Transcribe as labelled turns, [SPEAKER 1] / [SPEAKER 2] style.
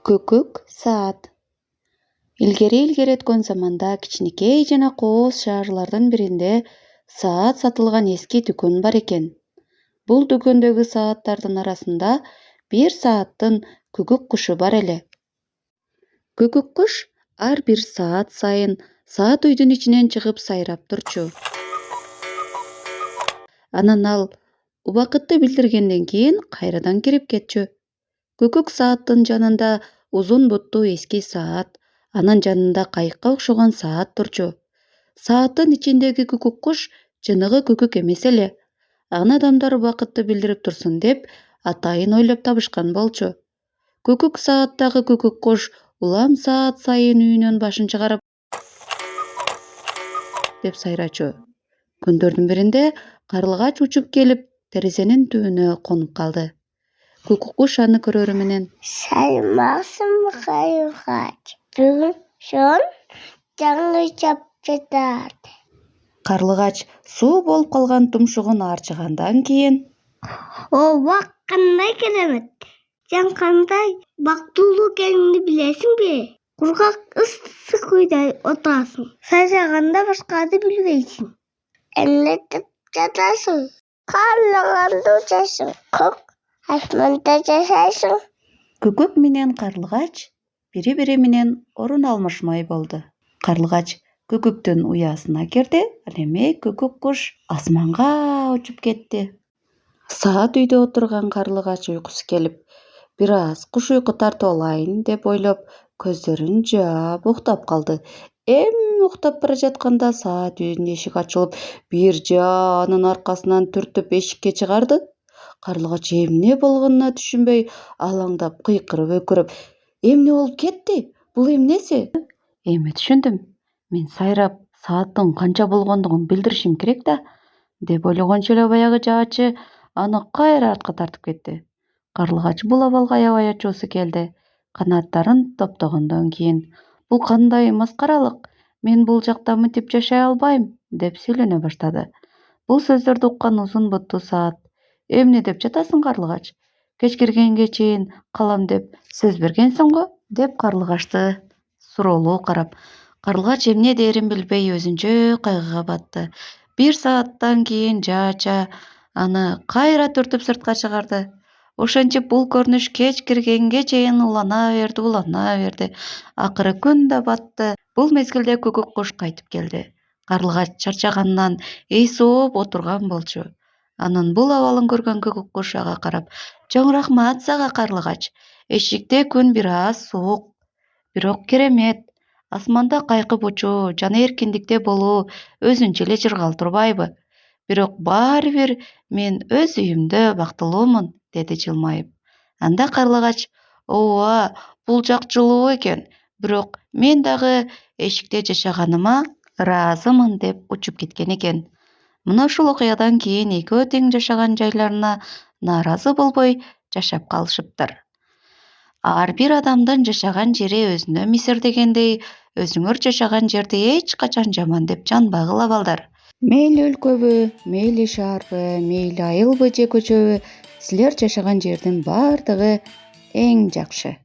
[SPEAKER 1] Көкөк саат. Илгери өткөн заманда кичинекей жана кооз шаарлардын биринде саат сатылган эски дүкөн бар экен. Бул дүкөндөгү сааттардын арасында бир сааттын көкөк кушу бар эле. Көкөк куш ар бир саат сайын саат үйдүн ичинен чыгып сайрап турчу. Анан ал убакытты билдиргенден кийин кайрадан кирип кетчү. Көкөк сааттын жанында узун буттуу эски саат, анын жанында кайыкка окшогон саат турчу. Сааттын ичиндеги көкөк куш жыныгы көкөк эмес эле. Аны адамдар убакытты билдирип турсун деп атайын ойлоп табышкан болчу. Көкөк сааттагы көкөк куш улам саат сайын үйүнөн башын чыгарып деп сайрачу. Күндөрдүн биринде карлыгач учуп келип терезенин түбүнө конуп калды. Көкөк куш аны көрөрү менен:
[SPEAKER 2] Саламатсызбы, карлыгач? Бүгүн сон жаңы чап жатат.
[SPEAKER 1] Карлыгач суу болуп калган тумшугун аарчыгандан кийин:
[SPEAKER 2] Ооба, кандай керемет! Сен кандай бактылуу экениңди билесиңби? Кургак ысык үйдө отурасың. Сайраганда башканы билбейсиң. Эмне деп жатасың? Карлыганды учасың. Көк асманда жашайсың.
[SPEAKER 1] Көкөк менен карлыгач бири-бири менен орун алмашмай болду. Карлыгач көкөктүн уясына кирди, ал эми көкөк куш асманга учуп кетти. Саат үйдө отурган карлыгач уйкусу келип, бир аз куш уйку тартып алайын деп ойлоп, көздөрүн жаап уктап калды. Эми уктап бара жатканда саат үйдүн эшиги ачылып, бир жаа анын аркасынан түртүп эшикке чыгарды. Карлыгач эмне болгонуна түшүнбөй, алаңдап, кыйкырып өкүрүп: Эмне болуп кетти? Бул эмнеси? Эми түшүндүм. Мен сайрап сааттын канча болгондугун билдиришим керек да, деп ойлогончо эле баягы жаачы аны кайра артка тартып кетти. Карлыгач бул абалга аябай ачуусу келди. Канаттарын топтогондон кийин: Бул кандай маскаралык? Мен бул жакта мынтип жашай албайм, деп сүйлөнө баштады. Бул сөздөрдү уккан узун буттуу саат: Эмне деп жатасың, карлыгач? Кеч киргенге чейин калам деп сөз бергенсиң го, деп карлыгачты суроолуу карап. Карлыгач эмне дээрин билбей өзүнчө кайгыга батты. Бир сааттан кийин жаача аны кайра түртүп сыртка чыгарды. Ошентип бул көрүнүш кеч киргенге чейин улана берди. Акыры күн да батты. Бул мезгилде көкөк куш кайтып келди. Карлыгач чарчаганынан эйсооп отурган болчу. Анын бул абалын көргөн көкөк куш ага карап: Чоң рахмат сага, карлыгач. Эшикте күн бир аз суук, бирок керемет. Асманда кайкып учуу жана эркиндикте болуу өзүнчө эле жыргал турбайбы? Бирок баары бир мен өз үйүмдө бактылуумун, деди жылмайып. Анда карлыгач: Ооба, бул жак жылуу экен, бирок мен дагы эшикте жашаганыма ыраазымын, деп учуп кеткен экен. Мына ушул окуядан кийин экөө тең жашаган жайларына нааразы болбой жашап калышыптыр. Ар бир адамдын жашаган жери өзүнө мисир дегендей, өзүңөр жашаган жерди эч качан жаман деп жанбагыла балдар. Мейли өлкөбү, мейли шаарбы, мейли айылбы же көчөбү, силер жашаган жердин баардыгы эң жакшы.